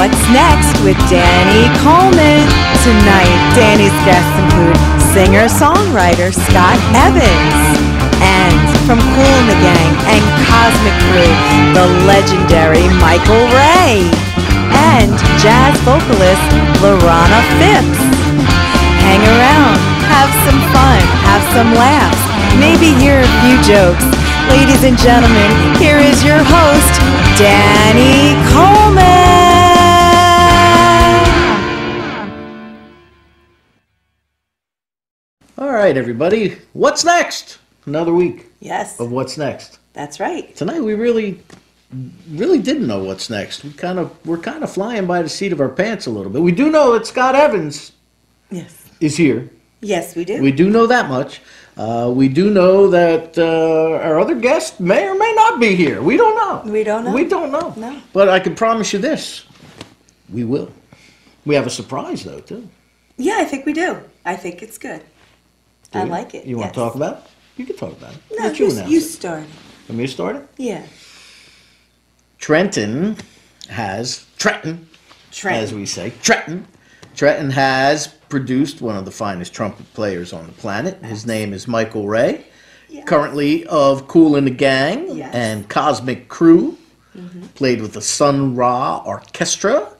What's Next with Danny Coleman. Tonight, Danny's guests include singer-songwriter Scott Evans, and from Kool and the Gang and Cosmic Crew, the legendary Michael Ray, and jazz vocalist Lorana Phipps. Hang around, have some fun, have some laughs, maybe hear a few jokes. Ladies and gentlemen, here is your host, Danny Coleman. All right, everybody. What's next? Another week. Yes. Of What's Next. That's right. Tonight we really didn't know what's next. We're kind of flying by the seat of our pants a little bit. We do know that Scott Evans is here. Yes, we do. We do know that much. We do know that our other guest may or may not be here. We don't know. We don't know. We don't know. No. But I can promise you this. We will. We have a surprise, though, too. Yeah, I think we do. I think it's good. I like it. You want to talk about it? You can talk about it. No, you start. Want me to start it? Yeah. Trenton, as we say. Trenton has produced one of the finest trumpet players on the planet. His name is Michael Ray, currently of Kool and the Gang and Cosmic Crew. Played with the Sun Ra Orchestra.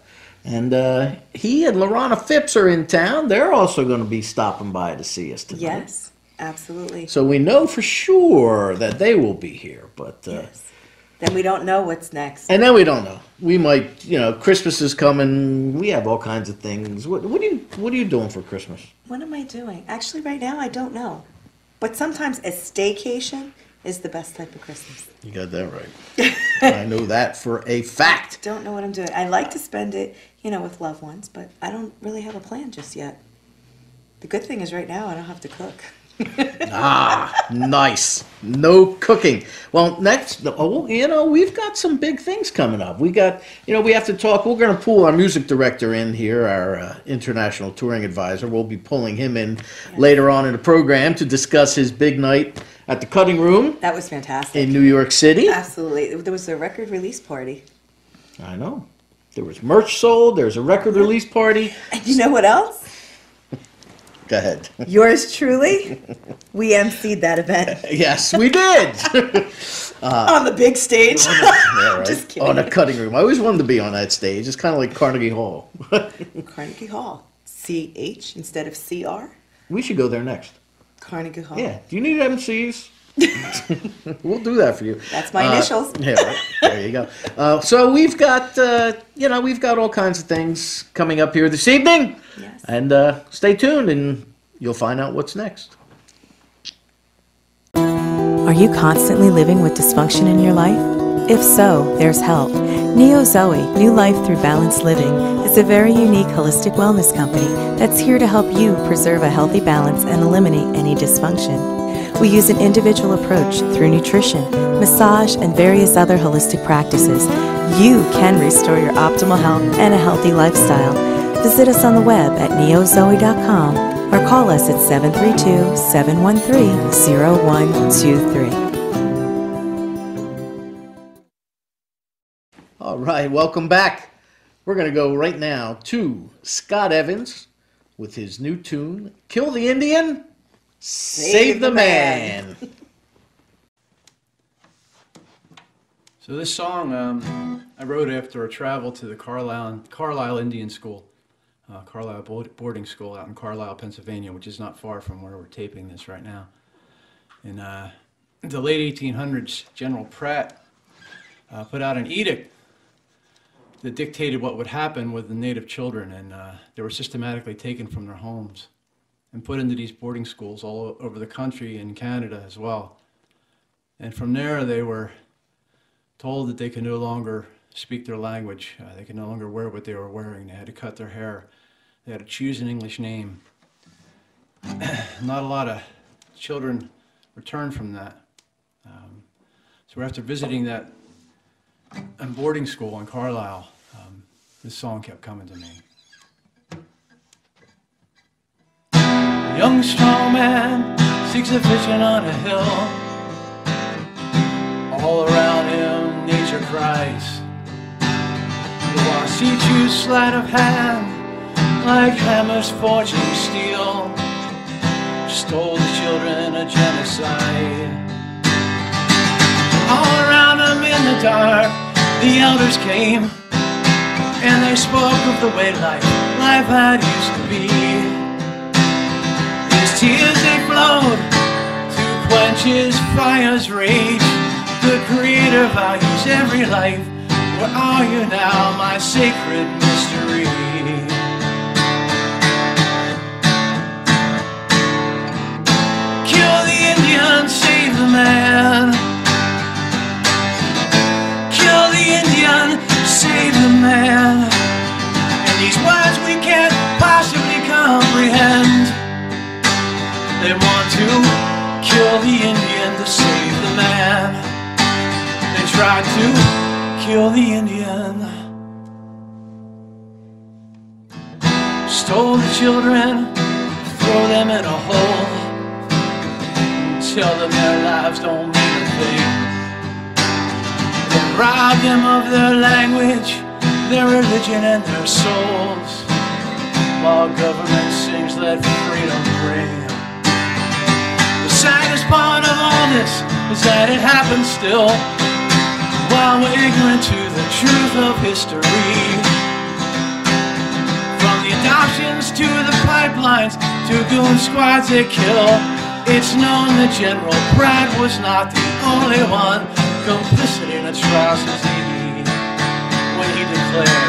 And he and Lorana Phipps are in town. They're also going to be stopping by to see us tonight. Yes, absolutely. So we know for sure that they will be here. But then we don't know what's next. And then we don't know. We might, Christmas is coming. We have all kinds of things. What are you doing for Christmas? What am I doing? Actually, right now, I don't know. But sometimes a staycation is the best type of Christmas. You got that right. I know that for a fact. Don't know what I'm doing. I like to spend it, with loved ones, but I don't really have a plan just yet. The good thing is right now I don't have to cook. Nice. No cooking. Well, next, we've got some big things coming up. We got, we have to talk. We're going to pull our music director in here, our international touring advisor. We'll be pulling him in later on in the program to discuss his big night at the Cutting Room. That was fantastic. In New York City. Absolutely. There was a record release party. I know. There was merch sold. There's a record release party. And you know what else? Go ahead. Yours truly, we emceed that event. Yes, we did. On the big stage. Just kidding. On the Cutting Room. I always wanted to be on that stage. It's kind of like Carnegie Hall. Carnegie Hall. CH instead of CR. We should go there next. Carnegie Hall. Yeah. Do you need MCs? We'll do that for you. That's my initials. Yeah, right. There you go. So we've got, we've got all kinds of things coming up here this evening. Yes. And stay tuned and you'll find out what's next. Are you constantly living with dysfunction in your life? If so, there's help. Neo Zoe, New Life Through Balanced Living, is a very unique holistic wellness company that's here to help you preserve a healthy balance and eliminate any dysfunction. We use an individual approach through nutrition, massage, and various other holistic practices. You can restore your optimal health and a healthy lifestyle. Visit us on the web at neozoe.com or call us at 732-713-0123. All right, welcome back. We're going to go right now to Scott Evans with his new tune, Kill the Indian, Save the Man. So this song I wrote after a travel to the Carlisle Indian School, Carlisle boarding school out in Carlisle, Pennsylvania, which is not far from where we're taping this right now. In the late 1800s, General Pratt put out an edict that dictated what would happen with the native children, and they were systematically taken from their homes and put into these boarding schools all over the country and Canada as well. And from there they were told that they could no longer speak their language. They could no longer wear what they were wearing. They had to cut their hair. They had to choose an English name. Not a lot of children returned from that. So after visiting that boarding school in Carlisle, this song kept coming to me. A young strong man seeks a vision on a hill. All around him nature cries. The teach you sleight of hand, like hammers forging steel. Stole the children a genocide. All around them in the dark, the elders came, and they spoke of the way life had used to be. His tears they flowed to quench his fire's rage. The Creator values every life. Where are you now, my sacred mystery? Kill the Indian, save the man. Kill the Indian, save the man. And these words we can't possibly comprehend. They want to kill the Indian to save the man. They try to kill the Indian. Stole the children, throw them in a hole, tell them their lives don't mean a thing. Then rob them of their language, their religion and their souls, while government sings let freedom ring. The saddest part of all this is that it happens still, while we're ignorant to the truth of history. From the adoptions to the pipelines to goon squads they kill, it's known that General Bragg was not the only one complicit in atrocity when he declared,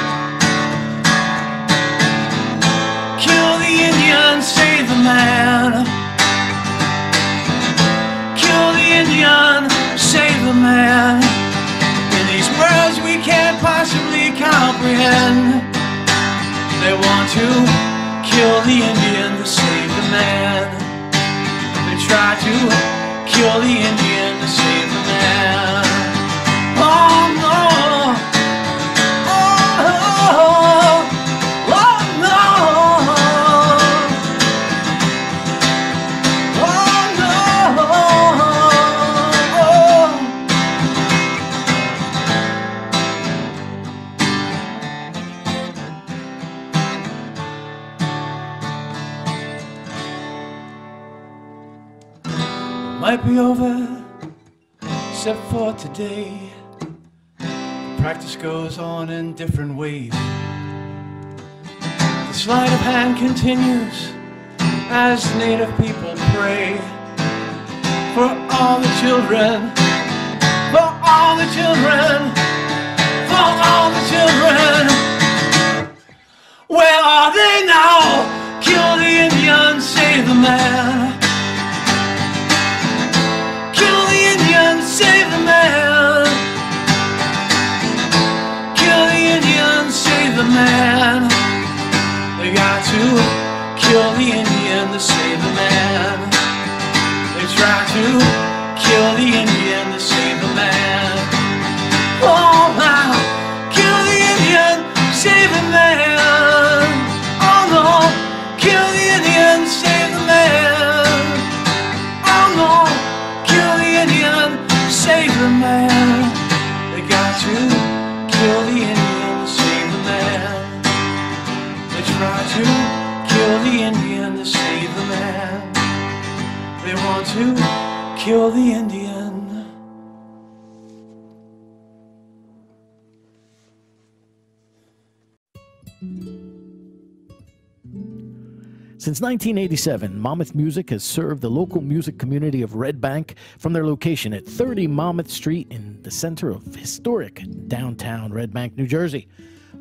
kill the Indian, save the man. Kill the Indian, save the man. These words we can't possibly comprehend. They want to kill the Indian to save the man. They try to kill the Indian to save the man. Oh no! Oh, oh no! Oh no! Might be over, except for today. The practice goes on in different ways. The sleight of hand continues as native people pray for all the children, for all the children, for all the children. Where are they now? Kill the Indian, save the man. Save the man. Kill the Indian, save the man. They got to kill the Indian to save the man. They try to kill the Indian to save the man. Oh wow, kill the Indian, save the man. Oh no, kill the Indian, save the man. Oh no, kill the Indian, save the man. They got to kill the Indian to save the man. They try to kill the Indian to save the man. They want to kill the Indian. Since 1987, Monmouth Music has served the local music community of Red Bank from their location at 30 Monmouth Street in the center of historic downtown Red Bank, New Jersey.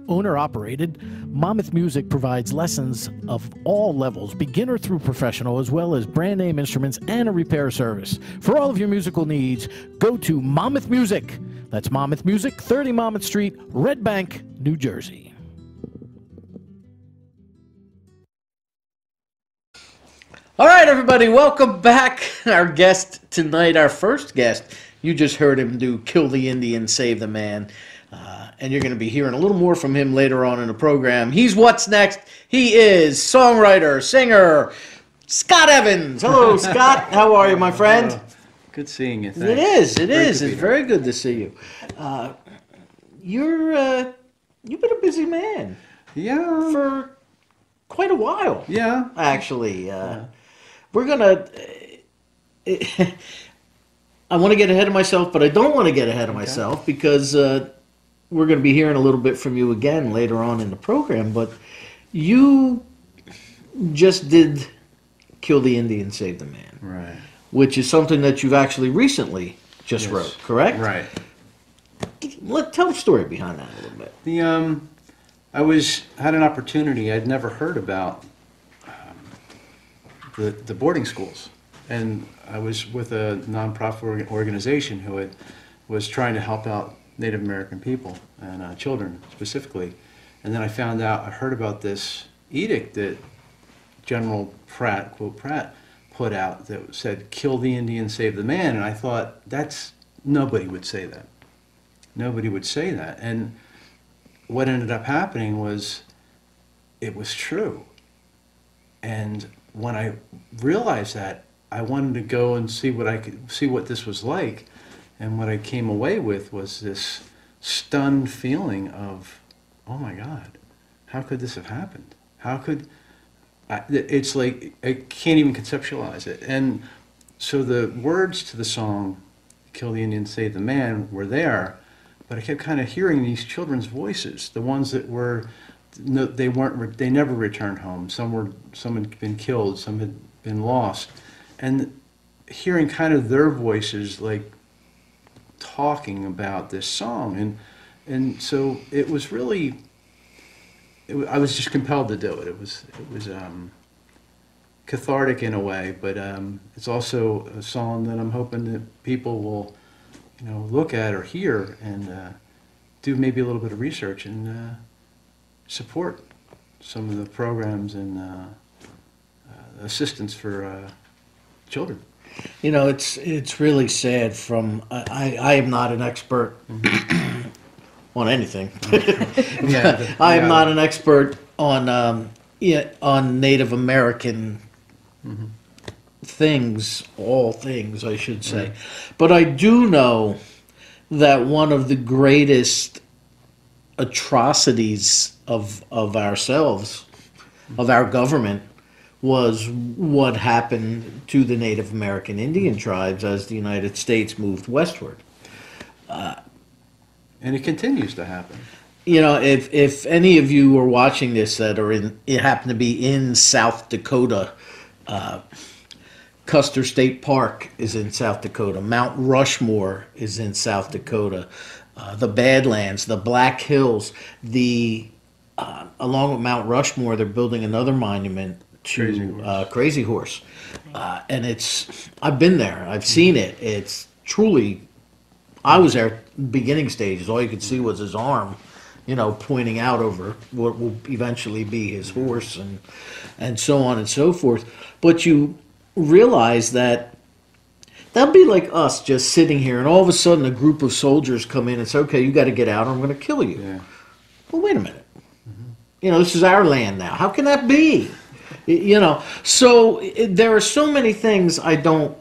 Owner-operated, Monmouth Music provides lessons of all levels, beginner through professional, as well as brand-name instruments and a repair service. For all of your musical needs, go to Monmouth Music. That's Monmouth Music, 30 Monmouth Street, Red Bank, New Jersey. All right, everybody, welcome back. Our guest tonight, our first guest, you just heard him do Kill the Indian, Save the Man. And you're going to be hearing a little more from him later on in the program. He's What's Next. He is songwriter, singer, Scott Evans. Hello, Scott. How are you, my friend? Hello. Good seeing you. Thanks. It is. It's very good to see you. You're You've been a busy man. Yeah. For quite a while. Yeah. Actually. We're going to... I want to get ahead of myself, but I don't want to get ahead of myself because we're going to be hearing a little bit from you again later on in the program. But you just did Kill the Indian, Save the Man. Right. Which is something that you've actually recently just wrote, correct? Right. Tell the story behind that a little bit. I had an opportunity. I'd never heard about the boarding schools, and I was with a nonprofit organization who was trying to help out Native American people and children specifically. And then I heard about this edict that General Pratt, quote Pratt, put out that said, "Kill the Indian, save the man." And I thought, nobody would say that. Nobody would say that. And what ended up happening was it was true. And when I realized that, I wanted to go and see what this was like. And what I came away with was this stunned feeling of, oh my God, how could this have happened? It's like, I can't even conceptualize it. And so the words to the song, "Kill the Indian, Save the Man," were there, but I kept kind of hearing these children's voices, the ones that they never returned home. Some had been killed, some had been lost, and hearing kind of their voices like talking about this song, and so it was really. I was just compelled to do it. It was cathartic in a way, but it's also a song that I'm hoping that people will, look at or hear and do maybe a little bit of research and support some of the programs and assistance for children. It's really sad. I am not an expert. On anything. I am not an expert on Native American things, all things, I should say. But I do know that one of the greatest atrocities of ourselves, of our government, was what happened to the Native American Indian tribes as the United States moved westward. And it continues to happen. If any of you are watching this that happen to be in South Dakota, Custer State Park is in South Dakota. Mount Rushmore is in South Dakota. The Badlands, the Black Hills, along with Mount Rushmore, they're building another monument to Crazy Horse. And I've been there. I've seen it. It's truly. I was there beginning stages. All you could see was his arm, pointing out over what will eventually be his horse and so on and so forth. But you realize that'd be like us just sitting here and all of a sudden a group of soldiers come in and say, "Okay, you got to get out or I'm going to kill you." Yeah. Well, wait a minute. This is our land now. How can that be? So there are so many things I don't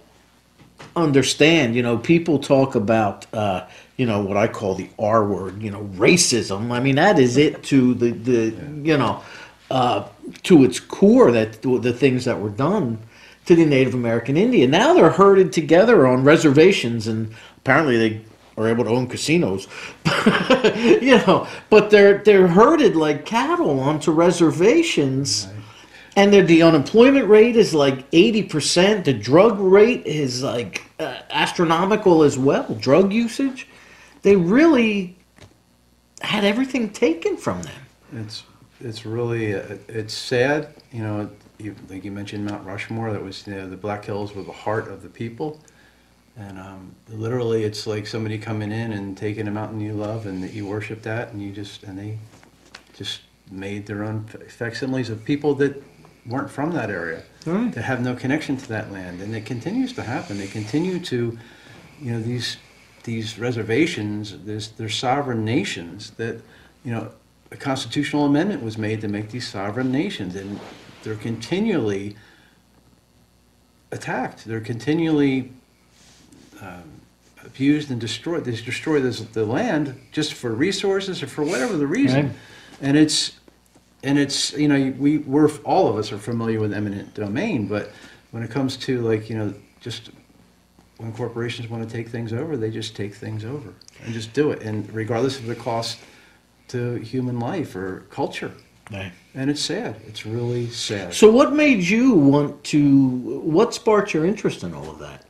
understand. People talk about what I call the R word, racism. I mean, that is it to to its core, that the things that were done to the Native American Indian. Now they're herded together on reservations, and apparently they are able to own casinos. But they're herded like cattle onto reservations. Right. And the unemployment rate is like 80%. The drug rate is like astronomical as well. Drug usage. They really had everything taken from them. It's really it's sad. Like you mentioned Mount Rushmore. That was the Black Hills were the heart of the people, and literally it's like somebody coming in and taking a mountain you love and that you worship that, and they just made their own facsimiles of people that weren't from that area, right, that have no connection to that land. And it continues to happen. They continue to, these reservations, they're sovereign nations that, a constitutional amendment was made to make these sovereign nations, and they're continually attacked. They're continually abused and destroyed. They destroy the land just for resources or for whatever the reason. Right. And it's you know, we're all of us are familiar with eminent domain, but when it comes to, like, you know, just when corporations want to take things over, they just take things over and just do it, and regardless of the cost to human life or culture. Right. And it's sad. It's really sad. So what made you what sparked your interest in all of that?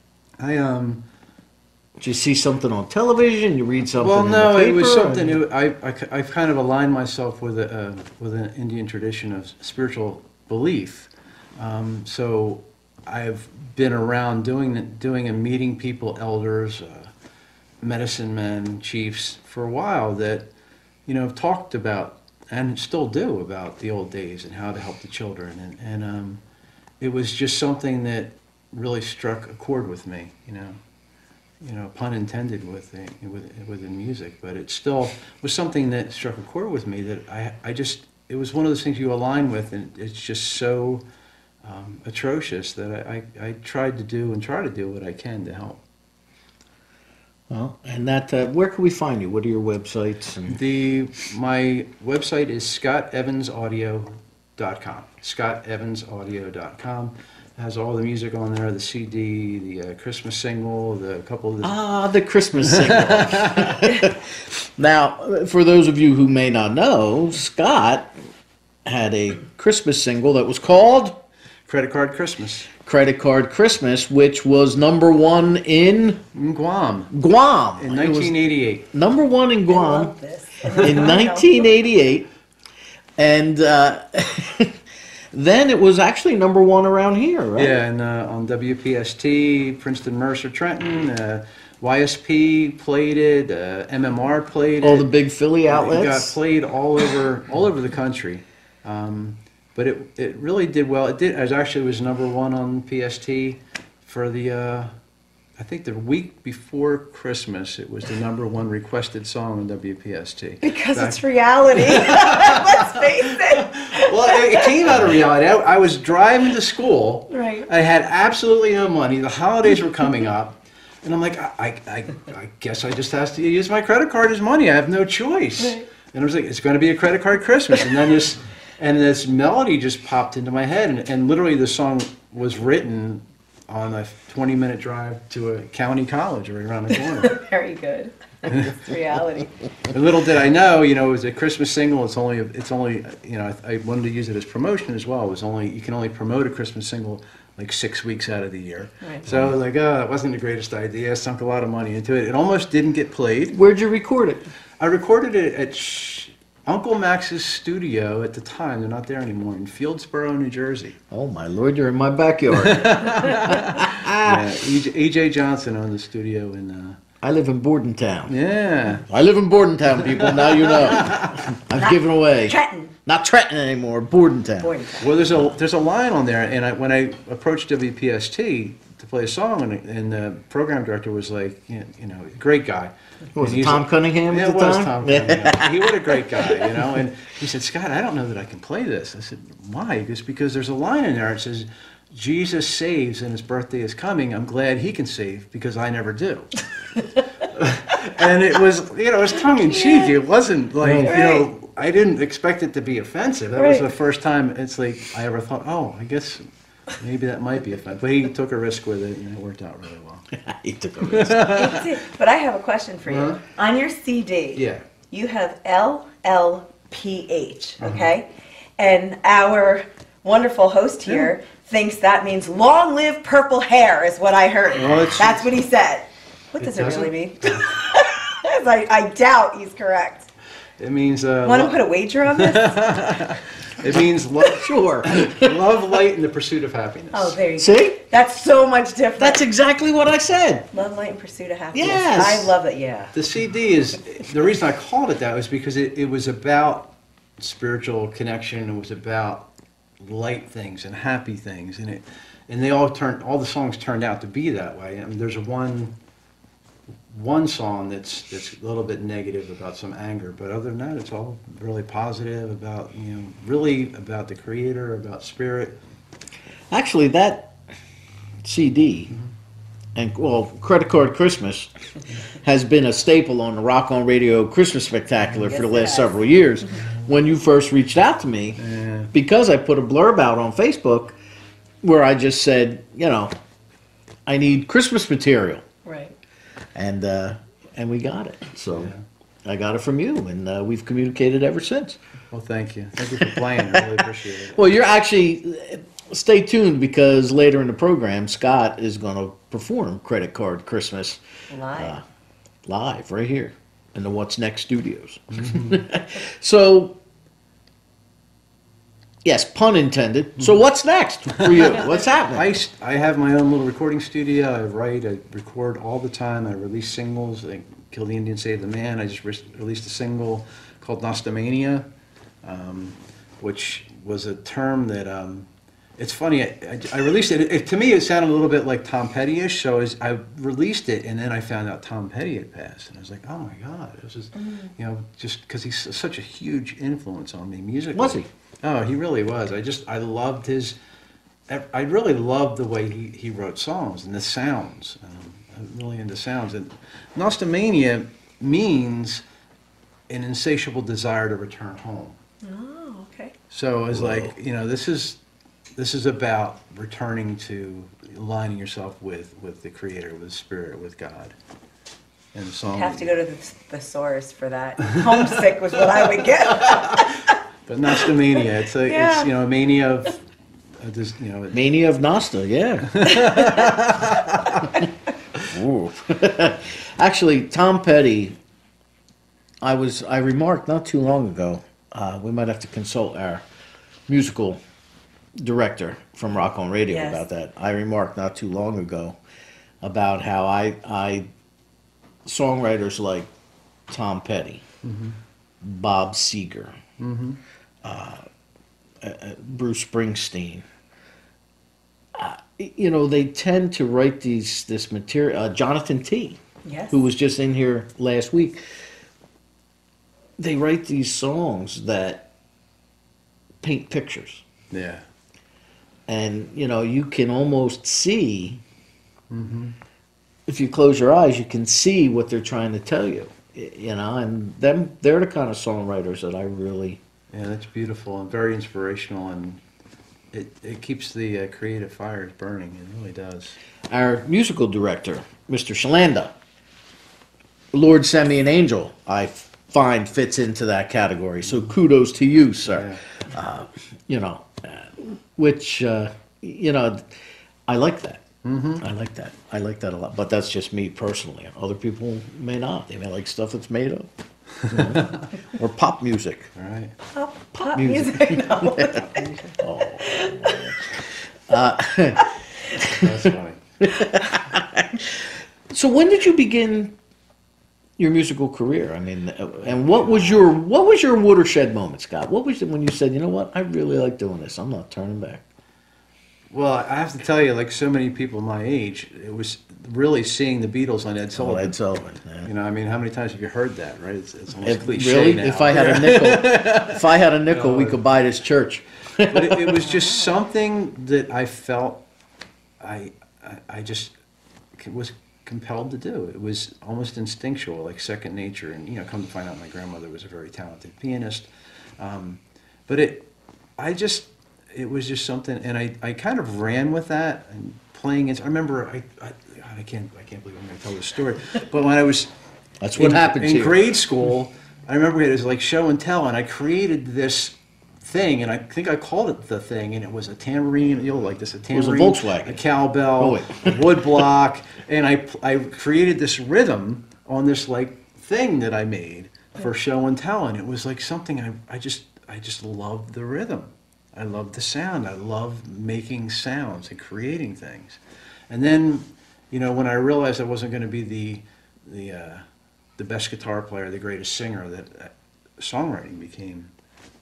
Did you see something on television? You read something Well, in no, the paper? it was something. I've kind of aligned myself with an Indian tradition of spiritual belief. So I've been around doing and meeting people, elders, medicine men, chiefs, for a while that, you know, have talked about and still do about the old days and how to help the children, and it was just something that really struck a chord with me, you know, pun intended within music, but it still was something that struck a chord with me that I just, it was one of those things you align with, and it's just so atrocious that I tried to do and try to do what I can to help. Well, and that where can we find you? What are your websites? And My website is scottevansaudio.com. scottevansaudio.com. Has all the music on there, the CD, the Christmas single, the couple of the Christmas single. Now, for those of you who may not know, Scott had a Christmas single that was called Credit Card Christmas. Credit Card Christmas, which was #1 in Guam. Guam. In 1988. #1 in Guam this. in 1988. And then it was actually #1 around here, right? Yeah, and on WPST, Princeton, Mercer, Trenton, YSP played it, MMR played it. All the big Philly It outlets. got played all over the country. But it really did well. It actually was #1 on PST for the I think the week before Christmas. It was the #1 requested song on WPST. Because it's reality. Let's face it. Well, it came out of reality. I was driving to school. Right. I had absolutely no money. The holidays were coming up. And I'm like, I guess I just have to use my credit card as money. I have no choice. Right. And I was like, it's going to be a credit card Christmas. And then this melody just popped into my head. And literally the song was written on a 20-minute drive to a county college right around the corner. Very good. It's reality. And little did I know, you know, it was a Christmas single. It's only, you know, I wanted to use it as promotion as well. You can only promote a Christmas single like 6 weeks out of the year. Right. So I was like, oh, that wasn't the greatest idea. I sunk a lot of money into it. It almost didn't get played. Where'd you record it? I recorded it at Uncle Max's studio at the time. They're not there anymore, in Fieldsboro, New Jersey. Oh my Lord, you're in my backyard. Yeah, E.J. Johnson owned the studio in... I live in Bordentown. Yeah. I live in Bordentown, people. Now you know. I've given away. Trenton. Not Trenton anymore. Bordentown. Well, there's a line on there, and when I approached WPST to play a song, and the program director was like, you know, great guy. Was it Tom Cunningham Yeah, at it the was time? Tom Cunningham. He was a great guy, you know. And he said, Scott, I don't know that I can play this. I said, why? He goes, because there's a line in there. It says, Jesus saves and his birthday is coming. I'm glad he can save because I never do. And it was, you know, it was tongue in cheek. It wasn't like, you know, I didn't expect it to be offensive. That was the first time it's like I ever thought, oh, I guess maybe that might be offensive. But he took a risk with it, and it worked out really well. He took a risk. But I have a question for you. On your CD, Yeah. you have LLPH, okay? And our wonderful host here thinks that means long live purple hair is what I heard. Well, That's what he said. What does it really mean? I doubt he's correct. It means... Want to put a wager on this? It means love, sure. Love, light, and the pursuit of happiness. Oh, there you go. See? That's so much different. That's exactly what I said. Love, light, and pursuit of happiness. Yes. I love it, yeah. The CD is, the reason I called it that was because it was about spiritual connection. It was about light things and happy things, and they all the songs turned out to be that way. I mean, there's one song that's a little bit negative about some anger, but other than that, it's all really positive about, you know, really about the Creator, about spirit. Actually, that CD and well, Credit Card Christmas has been a staple on the Rock on Radio Christmas Spectacular for the last several years. When you first reached out to me, because I put a blurb out on Facebook where I just said, you know, I need Christmas material. Right. And we got it. So I got it from you, and we've communicated ever since. Well, thank you. Thank you for playing. I really appreciate it. Well, you're actually, stay tuned, because later in the program, Scott is going to perform Credit Card Christmas live right here in the What's Next studios. So, yes, pun intended. So what's next for you? What's happening? I have my own little recording studio. I write, I record all the time. I release singles. Like Kill the Indian, Save the Man. I just released a single called Nostomania, which was a term that, it's funny, I released it. To me, it sounded a little bit like Tom Petty-ish, so I released it, and then I found out Tom Petty had passed, and I was like, oh my God, this is, you know, just because he's such a huge influence on me musically. Was he? Oh, he really was. I loved I really loved the way he wrote songs and the sounds. I'm really into sounds. And Nostomania means an insatiable desire to return home. Oh, okay. So it was like, you know, this is about returning to aligning yourself with the Creator, with Spirit, with God. And the song. You have to go to the thesaurus for that. Homesick was what I would get. But Nostomania, it's you know, a mania of you know, Mania of Nosta, yeah. Ooh. Actually, Tom Petty, I remarked not too long ago, we might have to consult our musical director from Rock on Radio about that. I remarked not too long ago about how I songwriters like Tom Petty, Bob Seger, Bruce Springsteen, you know, they tend to write this material. Jonathan T, who was just in here last week, they write these songs that paint pictures. Yeah. And, you know, you can almost see, if you close your eyes, you can see what they're trying to tell you. You know, and they're the kind of songwriters that I really... Yeah, that's beautiful and very inspirational, and it keeps the creative fires burning. It really does. Our musical director, Mr. Shalanda, Lord Send Me an Angel, I find fits into that category. So kudos to you, sir. Yeah. You know, which, you know, I like that. I like that. I like that a lot. But that's just me personally. Other people may not. They may like stuff that's made up. You know? Or pop music. All right. Pop music. No. That's funny. So when did you begin your musical career? I mean, and what was your watershed moment, Scott? What was it when you said, you know what, I really like doing this. I'm not turning back. Well, I have to tell you, like so many people my age, it was really seeing the Beatles on Ed Sullivan. Ed Sullivan. Yeah. You know, I mean, how many times have you heard that, right? It's almost cliche really? now. If I had a nickel, we could buy this church. But it was just something that I felt I just was compelled to do. It was almost instinctual, like second nature. And, you know, come to find out my grandmother was a very talented pianist. But it was just something, and I kind of ran with that and playing it. I remember, I can't believe I'm going to tell this story, but when I was in grade school, I remember it was like show and tell, and I created this thing, and I think I called it the thing, and it was a tambourine, you know, like this, a tambourine, it was a Volkswagen, a cowbell, a wood block, and I created this rhythm on this like thing that I made for show and tell, and it was like something I just loved the rhythm. I love the sound. I love making sounds and creating things. And then, you know, when I realized I wasn't going to be the best guitar player, the greatest singer, that songwriting became,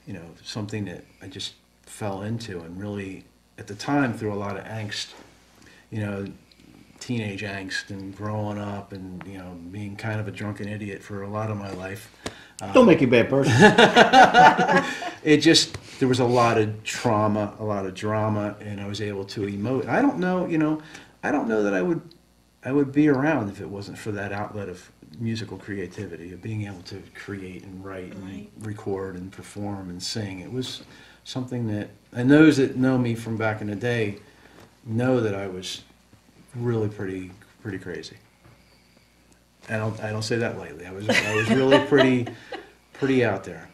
you know, something that I just fell into, and really, at the time, through a lot of angst, you know, teenage angst and growing up and, you know, being kind of a drunken idiot for a lot of my life. Don't make you a bad person. There was a lot of trauma, a lot of drama, and I was able to emote. I don't know that I I would be around if it wasn't for that outlet of musical creativity, of being able to create and write and record and perform and sing. It was something that, and those that know me from back in the day know that I was really pretty crazy. I don't say that lightly. I was really pretty out there.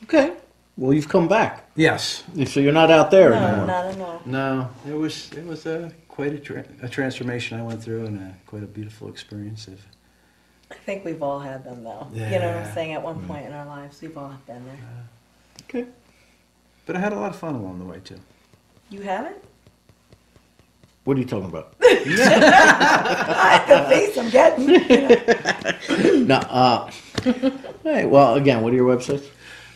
Okay. Well, you've come back. Yes. So you're not out there No, anymore. not at all. No, it was quite a transformation I went through, and quite a beautiful experience. I think we've all had them, though. Yeah. You know what I'm saying? At one point in our lives, we've all been there. Okay. But I had a lot of fun along the way too. You haven't? What are you talking about? The face I'm getting. No. Hey, well, again, what are your websites?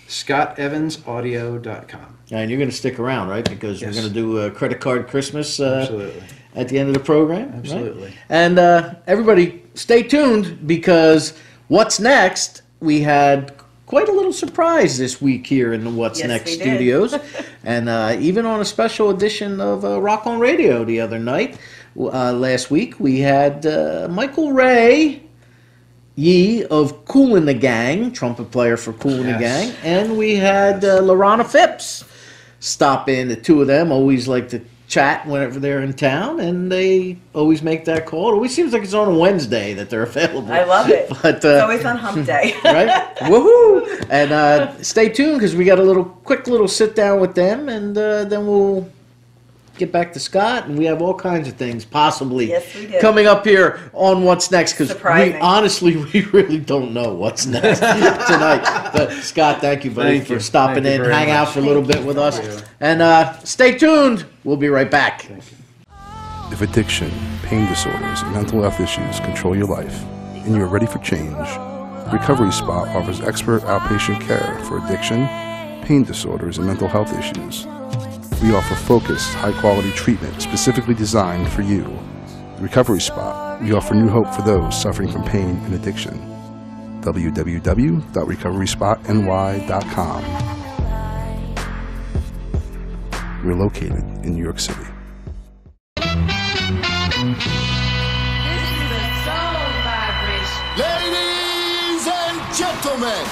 ScottEvansAudio.com. And you're going to stick around, right? Because Yes. we're going to do a credit card Christmas Absolutely. at the end of the program. right? Absolutely. And everybody, stay tuned, because what's next? We had quite a little surprise this week here in the What's Yes, Next we did. studios. And even on a special edition of Rock on Radio the other night, last week, we had Michael Ray Yee of Kool and the Gang, trumpet player for Kool and the Yes. Gang, and we had Lorana Phipps stop in. The two of them always like to chat whenever they're in town, and they always make that call. It always seems like it's on a Wednesday that they're available. I love it. But, It's always on hump day. right? Woohoo! And stay tuned, because we got a quick little sit down with them, and then we'll get back to Scott, and we have all kinds of things possibly Yes, we do. coming up here on What's Next, because Surprising. we really don't know what's next tonight. But Scott, thank you, buddy, Thank for you. stopping Thank you in, very hang out much. for a little Thank bit you with so us, much. and stay tuned. We'll be right back. Thank you. If addiction, pain disorders, and mental health issues control your life, and you are ready for change, Recovery Spot offers expert outpatient care for addiction, pain disorders, and mental health issues. We offer focused, high-quality treatment specifically designed for you. The Recovery Spot, we offer new hope for those suffering from pain and addiction. www.recoveryspotny.com. We're located in New York City. Ladies and gentlemen,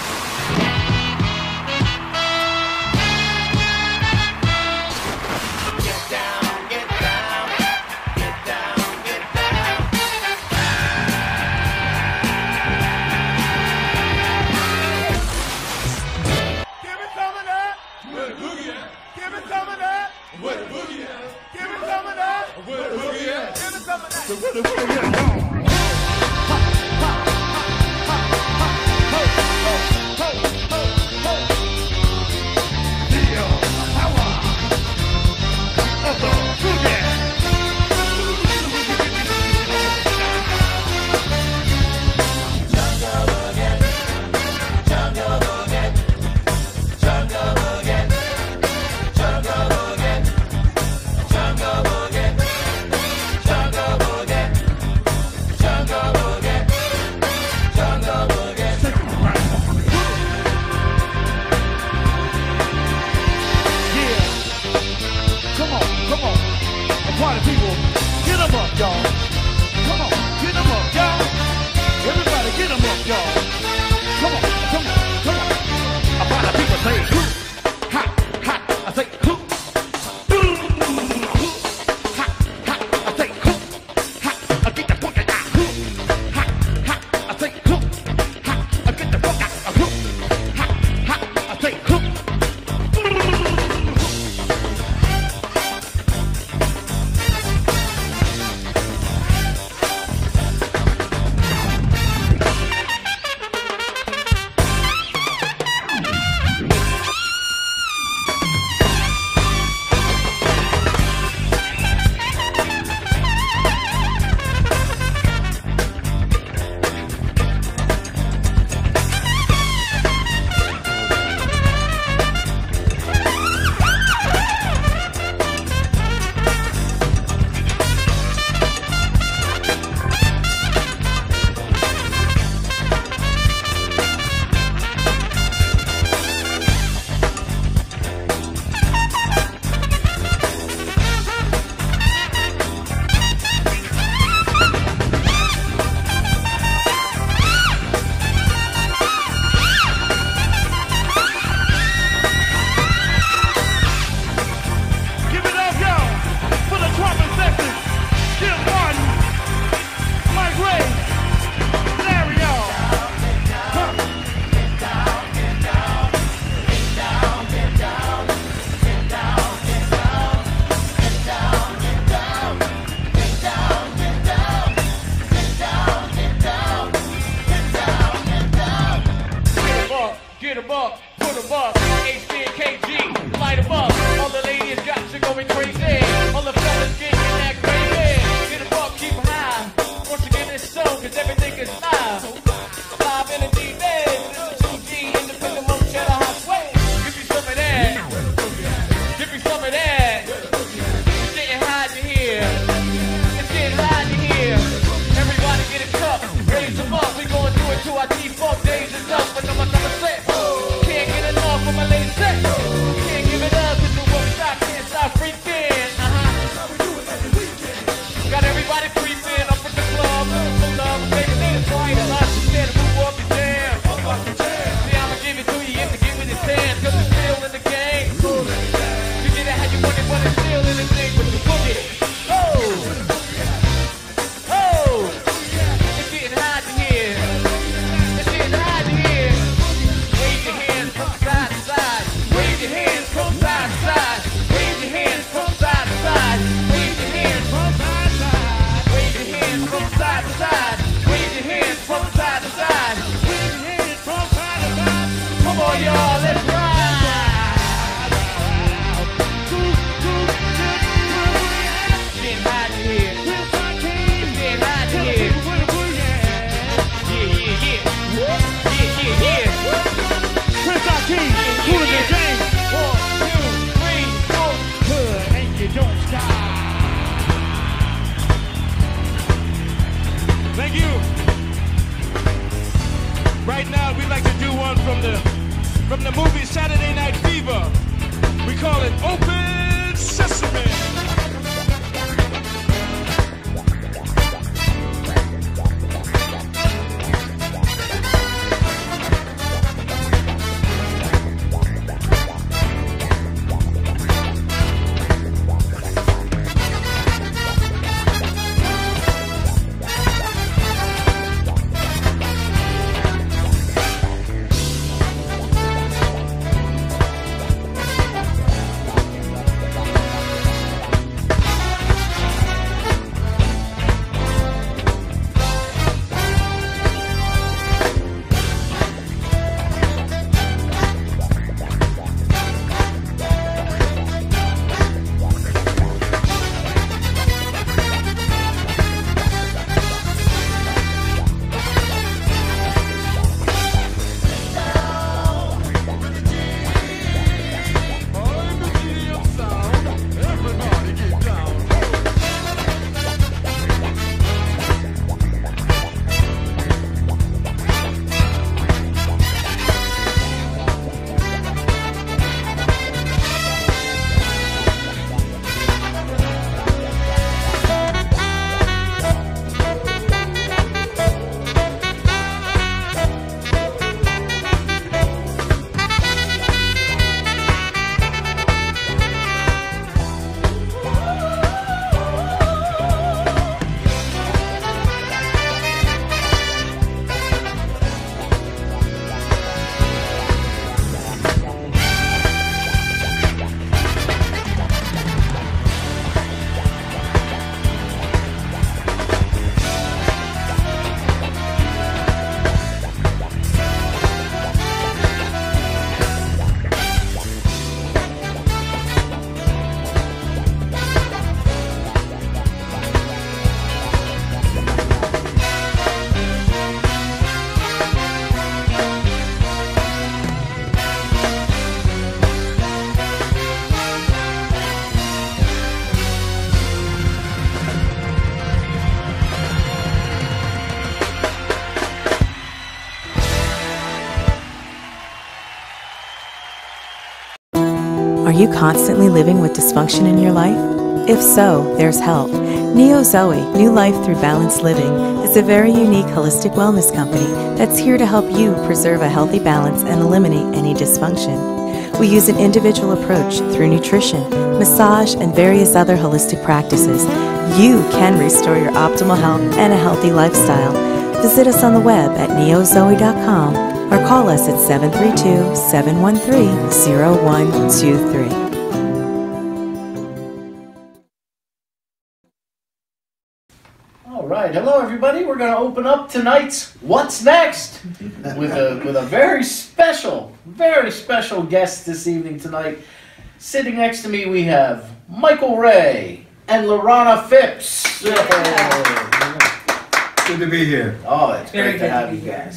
get down, get down, get down, get down. Give me some of that. Where the boogie at? Give me some of that. Where the boogie at? Give me some of that. Where the boogie at? Give me some of that. Where the boogie at? get 'em up, put 'em up. HBKG, light 'em up. All the ladies got you going crazy. All the fellas getting that crazy. Get 'em up, keep 'em high. Once you get this show, 'cause everything is live. Live in the deep end. This is 2G, independent motion, hot sway. Give me some of that. Give me some of that. It's getting hot in here. It's getting hot in here. Everybody get a cup, raise 'em up. We gon' do it to our T-Funk days is up. But no more time to set. Can't get enough of my lady set. Can't give it up 'cause the work stop, can't stop freaking. Got everybody creeping up at the club. Full of baby, it's right. A lot to stand, move up your jam. See, I'ma give it to you if you give me the chance. 'Cause it's still in the game. You get it how you want it, but it's still in the thing with the boogie. Oh! Oh! It's getting hot in here. It's getting hot in here. Wave your hands from side to side. Wave your hands from side to side. Wave your hands from side to side. Wave your hands from side to side. Wave your hands from side to side. Wave your hands from side to side. Wave your hands from side to side. Come on, y'all, let's ride. Getting hot in here. It's getting hot in here. Yeah, yeah, yeah. Yeah, yeah, yeah. Prince Akeem, Hooligan James. 1, 2, 3, 4. Good, and you don't stop. Thank you. Right now, we'd like to do one from the movie Saturday Night Fever. We call it Open Sesame. Are you constantly living with dysfunction in your life? If so, there's help. Neo Zoe, New Life Through Balanced Living, is a very unique holistic wellness company that's here to help you preserve a healthy balance and eliminate any dysfunction. We use an individual approach through nutrition, massage, and various other holistic practices. You can restore your optimal health and a healthy lifestyle. Visit us on the web at neozoe.com or call us at 732-713-0123. All right. right, hello everybody. We're going to open up tonight's What's Next with a very special guest this evening tonight. Sitting next to me we have Michael Ray and Lorana Phipps. Good to be here. Oh, it's Very great good to have to you be here.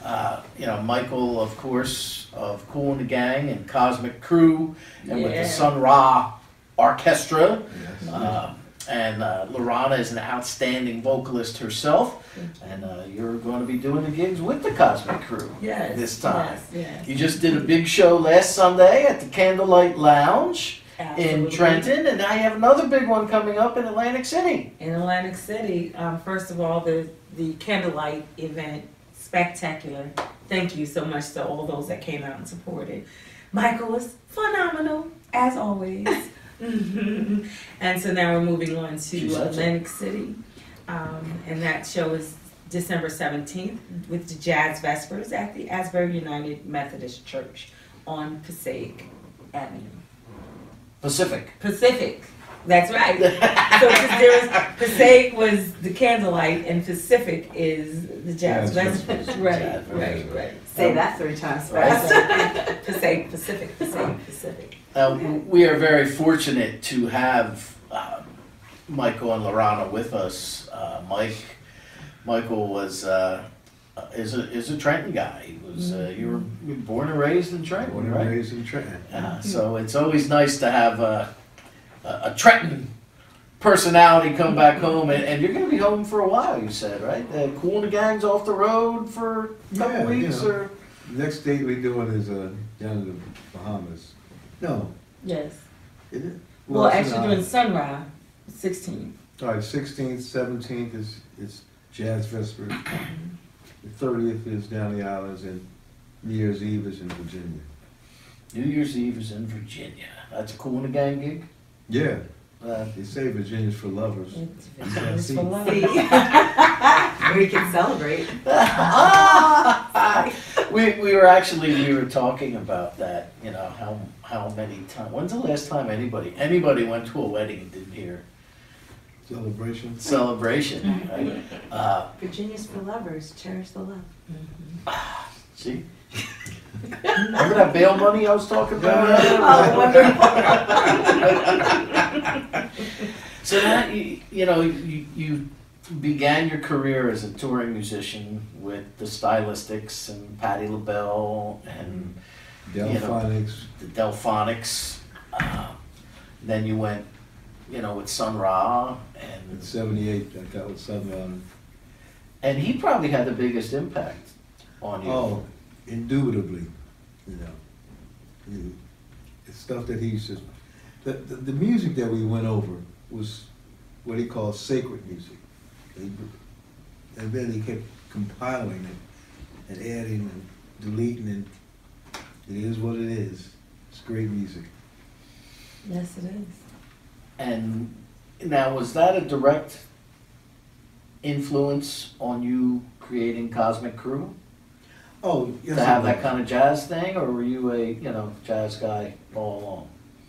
guys. Michael, of course, of Cool and the Gang and Cosmic Crew, and with the Sun Ra Orchestra. Yes. And Lorana is an outstanding vocalist herself, and you're going to be doing the gigs with the Cosmic Crew this time. Yes. You just did a big show last Sunday at the Candlelight Lounge in Trenton, and now you have another big one coming up in Atlantic City. In Atlantic City, first of all, the Candlelight event, spectacular. Thank you so much to all those that came out and supported. Michael was phenomenal, as always. And so now we're moving on to Atlantic City. And that show is December 17th with the Jazz Vespers at the Asbury United Methodist Church on Passaic Avenue. Pacific. That's right. So there's Passaic was the Candlelight and Pacific is the Jazz Vespers. Right. Say that 3 times fast. Pacific. We are very fortunate to have Michael and Lorana with us. Michael was is a Trenton guy. He was you were born and raised in Trenton, Born and right? raised in Trenton. So it's always nice to have a Trenton personality come back home, and you're going to be home for a while. You said, right? Cool and the Gang's off the road for a couple weeks, or next date we're doing is down in the Bahamas. No. Yes. Is it? Well, it's actually not. doing Sunrise, 16th. All right, 16th, 17th is Jazz Vespers. The 30th is down the islands, and New Year's Eve is in Virginia. New Year's Eve is in Virginia. That's a Cool and the Gang gig? Yeah. They say Virginia's for lovers. It's for love. We can celebrate. we were talking about that, you know, how many times, when's the last time anybody went to a wedding and didn't hear celebration, right? Virginia's for lovers. Cherish the love. See? Remember that bail money I was talking about? Oh, wonderful. So that, you began your career as a touring musician with the Stylistics and Patti LaBelle and Delphonics. the Delphonics. Then you went, with Sun Ra and In 78, I got with Sun Ra. And he probably had the biggest impact on you. Oh, indubitably, It's stuff that he used to, the music that we went over was what he called sacred music. And then he kept compiling it and adding and deleting, and it is what it is. It's great music. Yes, it is. And now, was that a direct influence on you creating Cosmic Crew? Oh, yes. To have that kind of jazz thing, or were you a, jazz guy all along?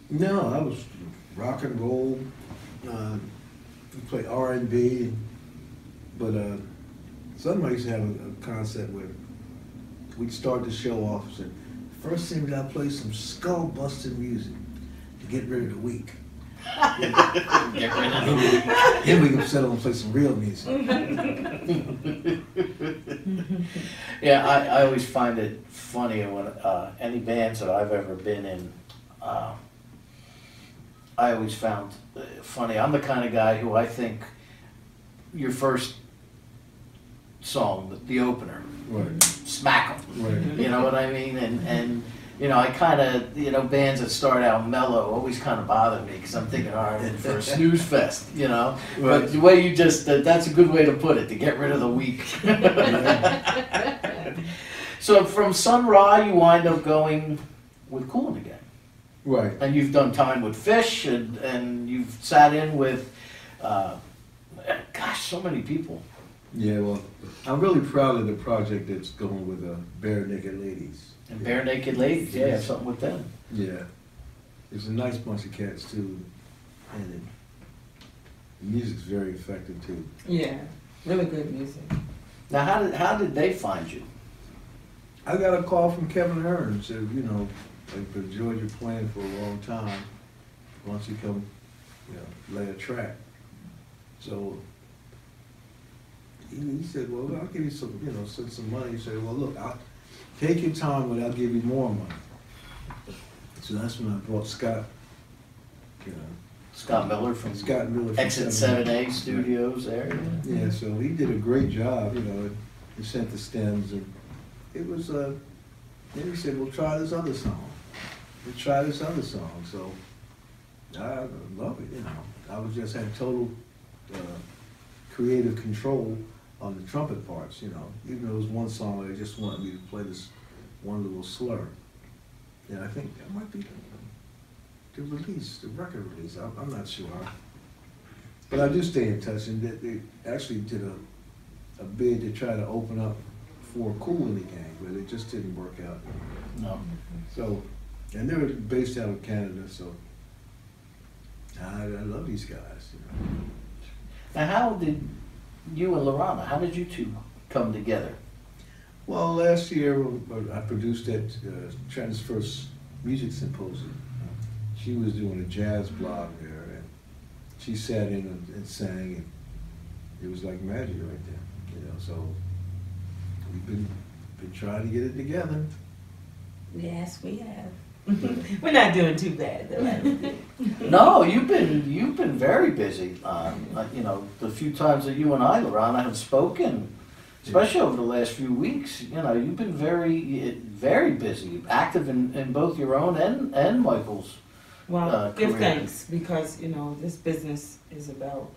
No, I was rock and roll. We play R&B, but Sunrise used to have a concept where we'd start the show off and say, first thing we gotta play some skull-busting music to get rid of the weak. Get rid of the Then we can settle and play some real music. Yeah, I always find it funny when any bands that I've ever been in, I always found funny. I'm the kind of guy who I think your first song, the opener, Right. smack 'em. Right. You know what I mean? And I kind of, bands that start out mellow always kind of bother me because I'm thinking, all right, I'm in for a snooze fest, But Right. the way you just, that's a good way to put it, to get rid of the weak. So from Sun Ra, you wind up going with Cool and the Gang. Right. And you've done time with Fish, and you've sat in with, so many people. Yeah, well, I'm really proud of the project that's going with Bare Naked Ladies. And Bare Naked Ladies, yeah, have something with them. Yeah. It's a nice bunch of cats, too. And the music's very effective, too. Yeah. Really good music. Now, how did they find you? I got a call from Kevin Hearn, said, you know, they've enjoyed your playing for a long time. Why don't you come, you know, lay a track? So he said, well, I'll give you some, you know, send some money. He said, well, look, I'll take your time, but I'll give you more money. So that's when I brought Scott, you know. Scott Miller from Exit 7A Studios there. Yeah, so he did a great job, you know. He sent the stems, and it was, then he said, well, try this other song. We'll try this other song. So I love it, you know. I was just had total creative control on the trumpet parts, you know. Even though it was one song where they just wanted me to play this one little slur. And I think that might be the release, the record release. I'm not sure. But I do stay in touch, and they actually did a bid to try to open up for Cool in the Gang, but it just didn't work out. No. So, and they were based out of Canada, so I love these guys. You know. Now, how did you and Lorana, how did you two come together? Well, last year I produced that Trenton's first music symposium. She was doing a jazz blog there, and she sat in and sang, and it was like magic right there, you know. So we've been trying to get it together. Yes, we have. We're not doing too bad though. No, you've been very busy. You know, the few times that you and I, Lorana, have spoken, especially over the last few weeks, you know, you've been very busy, active in both your own and Michael's. Well, give career. thanks, because, you know, this business is about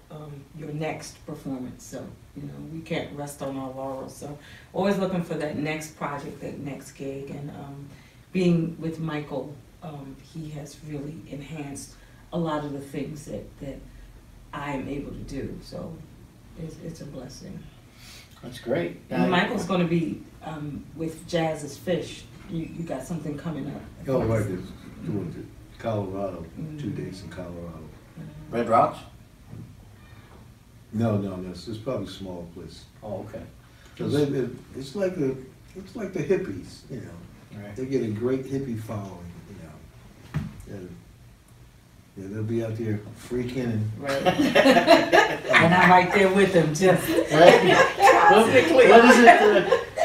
your next performance. So, you know, we can't rest on our laurels. So, always looking for that next project, that next gig. And being with Michael, he has really enhanced a lot of the things that I am able to do. So, it's a blessing. That's great. And Michael's going to be with Jazz's Fish. You got something coming up. Oh, right, doing it. Colorado, 2 days in Colorado. Red Rocks? No, it's probably a small place. Oh, okay. Because it's like the hippies, you know. Right. They get a great hippie following, you know. And yeah, they'll be out there freaking and. Right. And I'm right there with them, just. Right.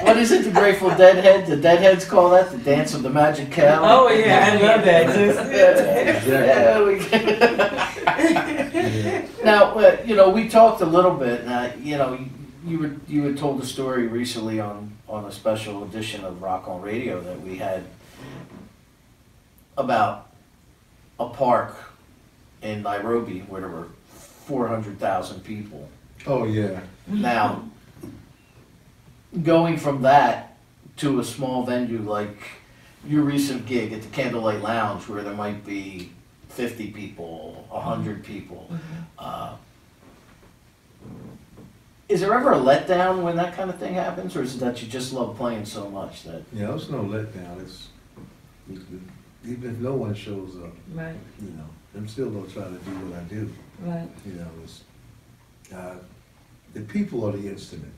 What is it? The Grateful Deadhead? The Deadheads call that the dance of the magic cow. Oh yeah, I love that. Just, Now, you know, we talked a little bit. You know, you had told a story recently on a special edition of Rock on Radio that we had about a park in Nairobi where there were 400,000 people. Oh yeah. Now, going from that to a small venue like your recent gig at the Candlelight Lounge, where there might be 50 people, 100 people, is there ever a letdown when that kind of thing happens, or is it that you just love playing so much that? Yeah, it's no letdown. It's even if no one shows up, right? You know, I'm still gonna try to do what I do. Right. You know, it's the people are the instrument.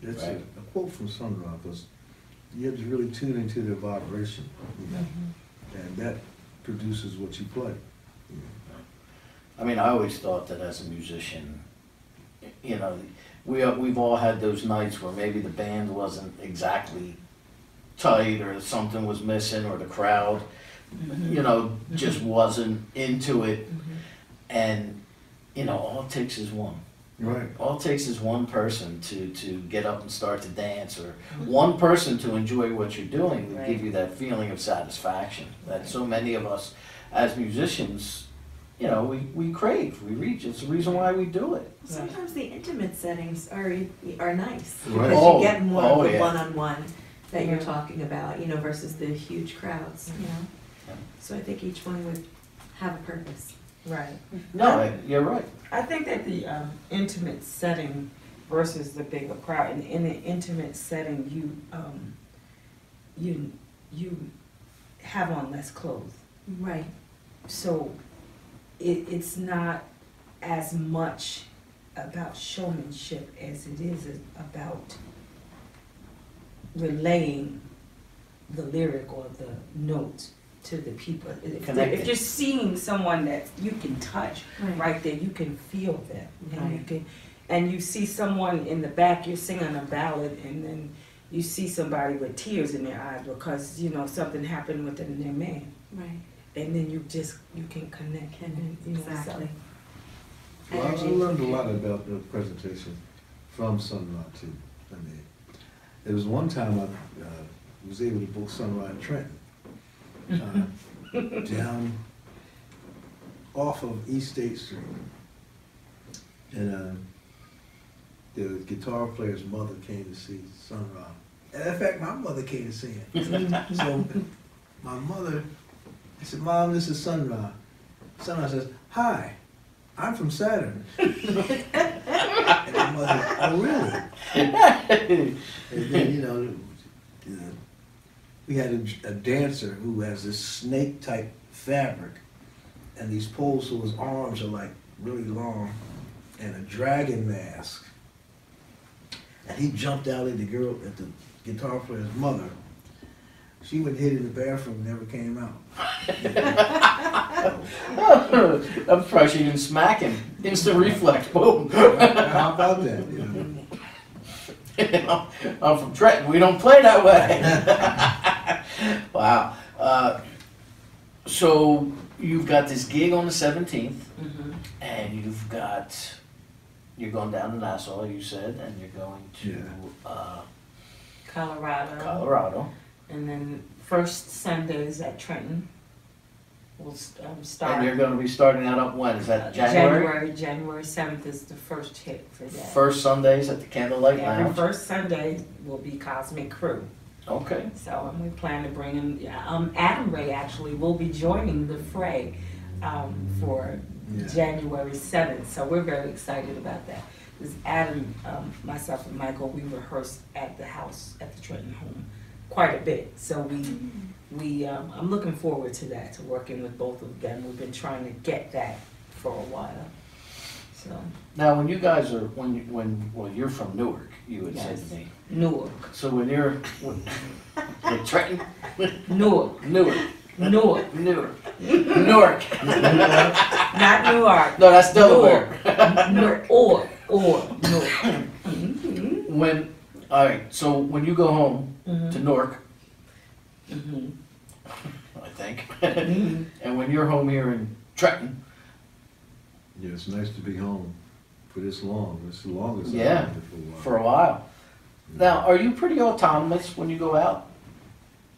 That's right. a quote from Sun Ra, because you have to really tune into their vibration, you know, and that produces what you play. You know. I mean, I always thought that as a musician, you know, we've all had those nights where maybe the band wasn't exactly tight, or something was missing, or the crowd, you know, just wasn't into it, and you know, all it takes is one. Right. All it takes is one person to get up and start to dance, or one person to enjoy what you're doing, to give you that feeling of satisfaction that so many of us as musicians, you know, we crave, we reach. It's the reason why we do it. Sometimes the intimate settings are nice, Right. because you get more of the yeah. one-on-one that you're talking about, you know, versus the huge crowds, you know. Yeah. So I think each one would have a purpose. Right. No, you're right. I think that the intimate setting versus the bigger crowd, in the intimate setting, you have on less clothes. Right. So it's not as much about showmanship as it is about relaying the lyric or the note to the people. If you're seeing someone that you can touch right there, you can feel them, and you can, and you see someone in the back, you're singing a ballad, and then you see somebody with tears in their eyes because, you know, something happened with them and their man. Right. And then you can connect. And, you know, Exactly. So. Well, I learned a lot about the presentation from Sun Ra too. I mean, there was one time I was able to book Sun Ra in Trenton, down off of East State Street, and the guitar player's mother came to see Sun Ra. And in fact, my mother came to see him. So my mother, I said, "Mom, this is Sun Ra." Sun Ra says, "Hi, I'm from Saturn." And my mother, "Oh, really?" And then, you know, we had a dancer who has this snake-type fabric and these poles so his arms are like really long, and a dragon mask. And he jumped out at the guitar player's mother. She went hid in the bathroom and never came out. I'm surprised she didn't smack him. Instant reflex, boom. How about that? You know? You know, I'm from Trenton. We don't play that way. Wow. So you've got this gig on the 17th, and you're going down to Nassau, you said, and you're going to Colorado. And then first Sundays at Trenton. We'll start. And you're going to be starting that up when? Is that January? January 7th is the first hit for that. First Sundays at the Candlelight Lounge? Every first Sunday will be Cosmic Crew. Okay. So we plan to bring in, Adam Ray actually will be joining the fray for January 7th. So we're very excited about that. Because Adam, myself and Michael, we rehearsed at the house, at the Trenton home, quite a bit. So I'm looking forward to that, to working with both of them. We've been trying to get that for a while. So now, when you guys are well, you're from Newark, you had said to me. Newark. So when you're Trenton, Newark. Newark. Newark. Newark. Not Newark. No, that's Delaware. Newark. All right. So when you go home to Newark, I think, and when you're home here in Trenton. Yeah, it's nice to be home for this long. It's the longest I've Yeah, been for a while. for a while. Now, are you pretty autonomous when you go out?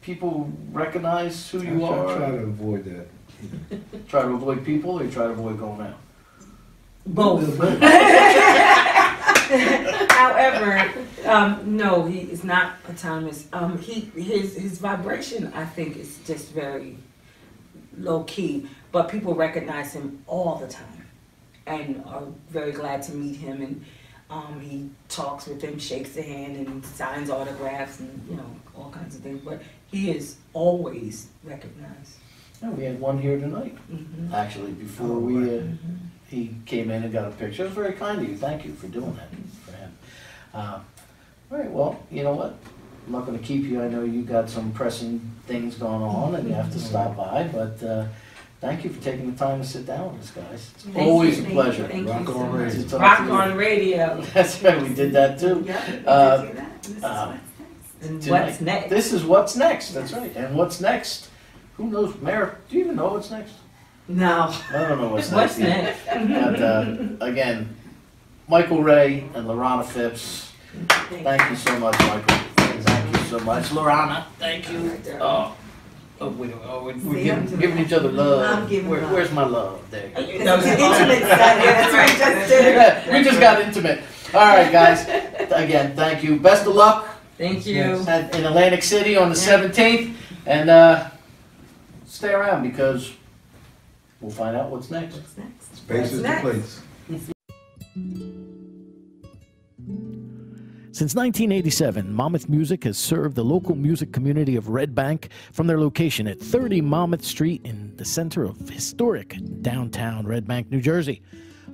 People recognize who you are? I try to avoid that. Try to avoid people, or you try to avoid going out? Both. However, no, he is not autonomous. His vibration, I think, is just very low key, but people recognize him all the time and are very glad to meet him. And he talks with them, shakes their hand, and signs autographs, and all kinds of things. But he is always recognized. Yeah, we had one here tonight, actually, before he came in and got a picture. It was very kind of you. Thank you for doing that for him. All right, well, you know what? I'm not going to keep you. I know you got some pressing things going on and you have to stop by, but thank you for taking the time to sit down with us, guys. It's always a pleasure. Rock on radio. Rock on radio. That's right, we did that too. And what's next? This is what's next, that's right. And what's next? Who knows? Mayor, do you even know what's next? No. I don't know what's next. What's next? But again, Michael Ray and Lorana Phipps, thank you so much, Michael. Thank you so much. Lorana, thank you. We're giving each other love. Where's my love? There you go. You know, intimate That's what we just did. We just got intimate. All right, guys. Again, thank you. Best of luck. Thank you. In Atlantic City on the 17th. And stay around because we'll find out what's next. What's next? Space is the place. Since 1987, Monmouth Music has served the local music community of Red Bank from their location at 30 Monmouth Street in the center of historic downtown Red Bank, New Jersey.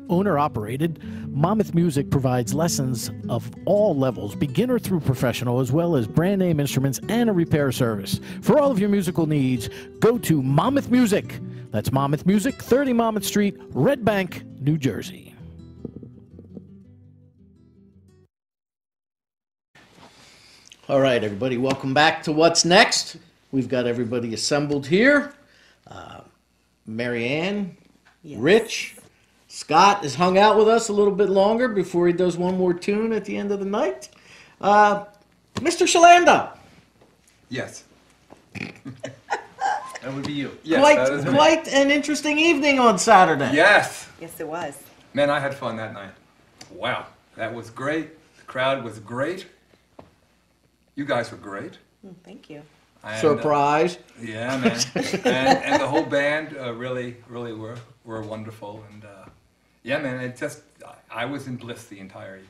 Owner-operated, Monmouth Music provides lessons of all levels, beginner through professional, as well as brand name instruments and a repair service. For all of your musical needs, go to Monmouth Music. That's Monmouth Music, 30 Monmouth Street, Red Bank, New Jersey. All right, everybody, welcome back to What's Next. We've got everybody assembled here. Maryann, Yes. Rich, Scott has hung out with us a little bit longer before he does one more tune at the end of the night. Mr. Shalanda. Yes. That would be you. Yes, quite an interesting evening on Saturday. Yes. Yes, it was. Man, I had fun that night. Wow, that was great. The crowd was great. You guys were great. Thank you. And, Surprise. Yeah, man. and the whole band really were wonderful. And yeah, man, I was in bliss the entire evening.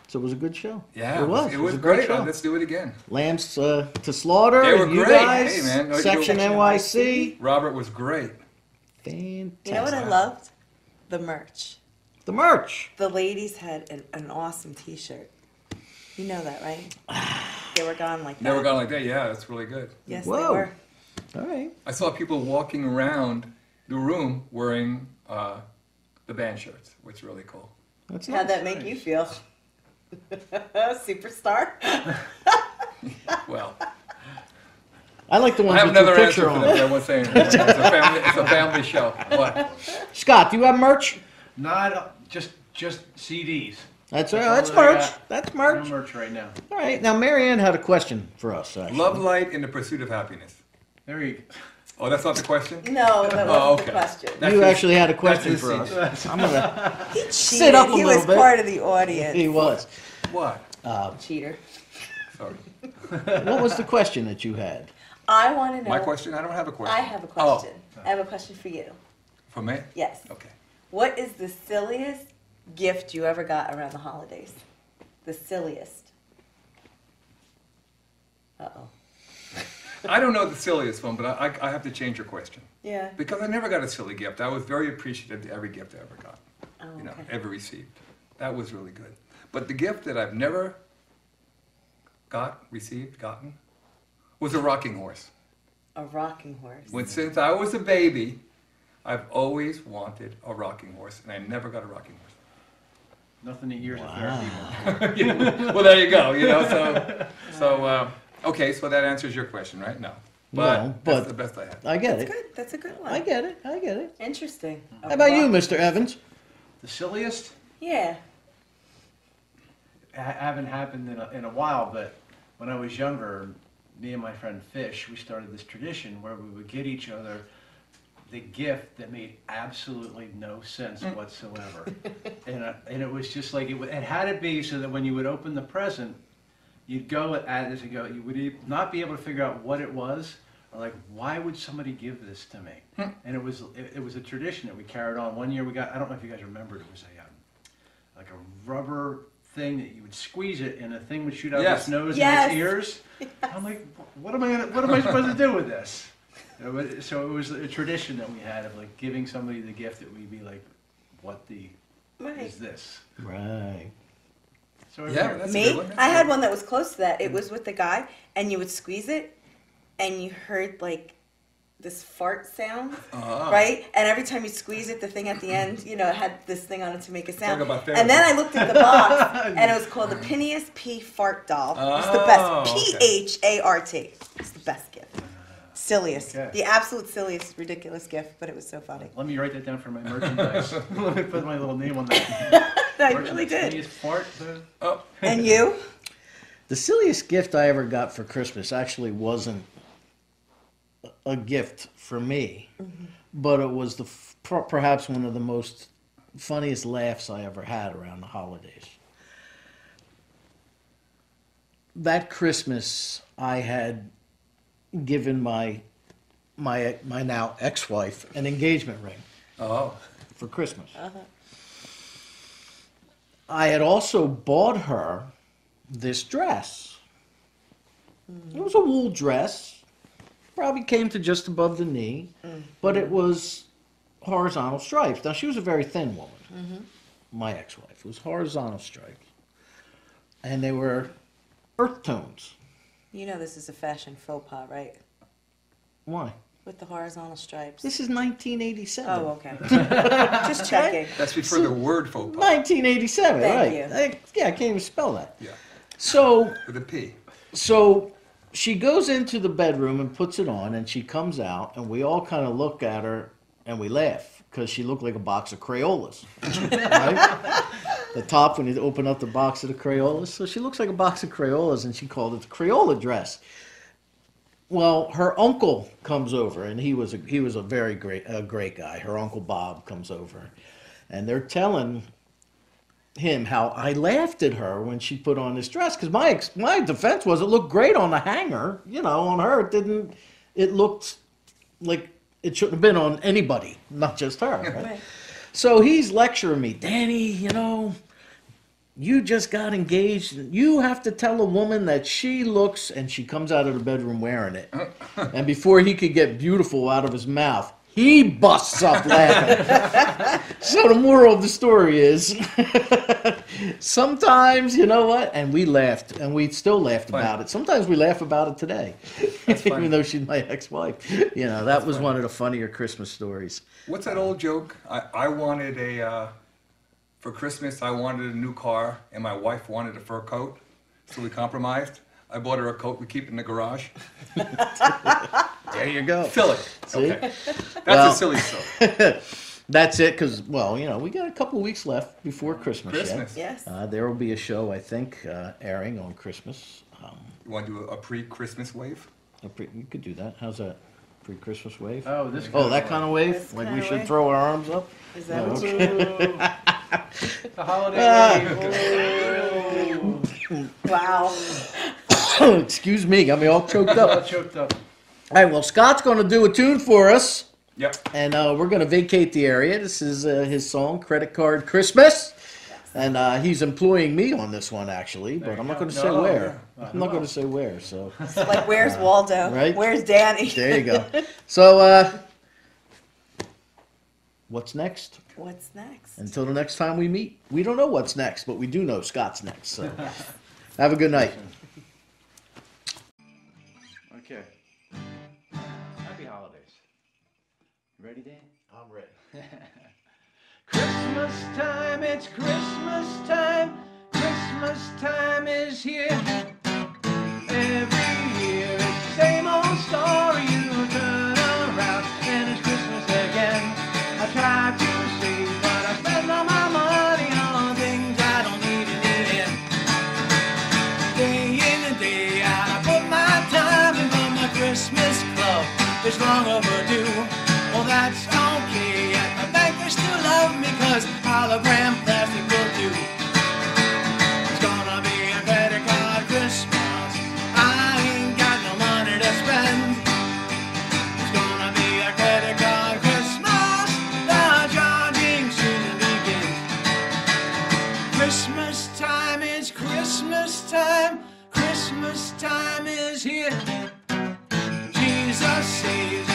So it was a good show. Yeah, it was a great. great. Let's do it again. Lambs to Slaughter. They were you great. guys, Hey, man. Section NYC. Robert was great. Fantastic. You know what I loved? The merch. The merch. The ladies had an awesome T-shirt. You know that, right? They were gone like that. They were gone like that. Yeah, that's really good. Yes, Whoa. they were. All right. I saw people walking around the room wearing the band shirts, which is really cool. That's How'd that make you feel? Superstar? Well, I like the ones I have with your another picture answer for on. this. I was saying it's a family show. What? Scott, do you have merch? Not just CDs. That's all that's that I merch. got. That's merch. No merch right now. All right. Now, Maryann had a question for us. Actually. Love light in the pursuit of happiness. There you go. Oh, that's not the question? No, that wasn't the question. You actually had a question that's for his us. I'm gonna He cheated. sit up a He little was bit. part of the audience. He was. What? Cheater. Sorry. What was the question that you had? I want to know. My question? I don't have a question. I have a question. Oh. I have a question for you. For me? Yes. Okay. What is the silliest gift you ever got around the holidays? The silliest. Uh-oh. I don't know the silliest one, but I have to change your question. Yeah. Because I never got a silly gift. I was very appreciative of every gift I ever got. Oh, You know, okay. ever received. That was really good. But the gift that I've never gotten, was a rocking horse. A rocking horse. Since I was a baby, I've always wanted a rocking horse, and I never got a rocking horse. Nothing that years of therapy. Well, there you go. You know, okay. So that answers your question, right? No, but that's the best I had. I get That's it. good. That's a good one. I get it. Interesting. How about you, Mr. Evans? The silliest? Yeah. Haven't happened in a while, but when I was younger, me and my friend Fish, we started this tradition where we would get each other the gift that made absolutely no sense whatsoever. And it was just like, it had to be so that when you would open the present, you'd go as you go, you would not be able to figure out what it was, or like, why would somebody give this to me? And it was a tradition that we carried on. One year we got, I don't know if you guys remembered, it was like a rubber thing that you would squeeze it and a thing would shoot out its nose and its ears. I'm like, what am I supposed to do with this? So it was a tradition that we had of like giving somebody the gift that we'd be like, what is this? Right. So That's Me? a good one. I had one that was close to that. It was with the guy, and you would squeeze it, and you heard like this fart sound, right? And every time you squeeze it, the thing at the end, you know, it had this thing on it to make a sound. Talk about therapy. And then I looked at the box, and it was called the Phineas P. Fart Doll. It was the best. P-H-A-R-T. It's the best gift. Silliest. Okay. The absolute silliest, ridiculous gift, but it was so funny. Let me write that down for my merchandise. Let me put my little name on that. I really did. Merchandise, fart, And you? The silliest gift I ever got for Christmas actually wasn't a gift for me, but it was perhaps one of the most funniest laughs I ever had around the holidays. That Christmas, I had given my now ex-wife an engagement ring for Christmas. I had also bought her this dress. It was a wool dress, probably came to just above the knee, but it was horizontal stripes. Now, she was a very thin woman, my ex-wife. It was horizontal stripes. And they were earth tones. You know this is a fashion faux pas, right? Why? With the horizontal stripes. This is 1987. Oh, okay. Just checking. That's before the word faux pas. 1987, Thank right. you. Yeah, I can't even spell that. Yeah. So, With a P. so she goes into the bedroom and puts it on, and she comes out, and we all kind of look at her, and we laugh, because she looked like a box of Crayolas. Right? The top, when you open up the box of the Crayolas. So she looks like a box of Crayolas, and she called it the Crayola dress. Well, her uncle comes over, and he was a very great guy. Her uncle Bob comes over, and they're telling him how I laughed at her when she put on this dress, because my defense was it looked great on the hanger, you know, on her it didn't. It looked like it shouldn't have been on anybody, not just her. Right? Right. So he's lecturing me, Danny, you know, you just got engaged. You have to tell a woman that she looks, and she comes out of the bedroom wearing it. And before he could get beautiful out of his mouth, he busts up laughing. So the moral of the story is, sometimes, you know what? And we laughed, and we still laughed about it. Sometimes we laugh about it today, even though she's my ex-wife. You know, that was one of the funnier Christmas stories. What's that old joke? I wanted for Christmas, I wanted a new car, and my wife wanted a fur coat, so we compromised. I bought her a coat we keep in the garage. There you go. Silly. See? Okay. That's a silly story. That's it, because, well, you know, we got a couple of weeks left before Christmas. Christmas. Yes. There will be a show, I think, airing on Christmas. You want to do a pre-Christmas wave? You could do that. How's that? Pre-Christmas wave? Oh, this. Oh, that kind of wave? This Like kinda we should wave? throw our arms up? Is that what The holiday. you... Wow. Excuse me, got me all choked All up. choked up. All right, well, Scott's going to do a tune for us. Yep. And we're going to vacate the area. This is his song, Credit Card Christmas. And he's employing me on this one, actually, but I'm not going to say where. I'm not going to say where, so. Like, where's Waldo? Right? Where's Danny? There you go. So, what's next? What's next? Until the next time we meet, we don't know what's next, but we do know Scott's next. So, have a good night. Okay. Happy holidays. You ready, Dan? I'm ready. Christmas time, it's Christmas time. Christmas time is here. Every year it's the same old story. You turn around and it's Christmas again. I try to save, but I spend all my money on things I don't need in. Day in and day out, I put my time in from the Christmas club. It's long overdue. Well, that's okay. At the bank they still love me, 'cause hologram plastic will do. It's gonna be a credit card Christmas. I ain't got no money to spend. It's gonna be a credit card Christmas. The charging season begins. Christmas time is Christmas time. Christmas time is here. Jesus saves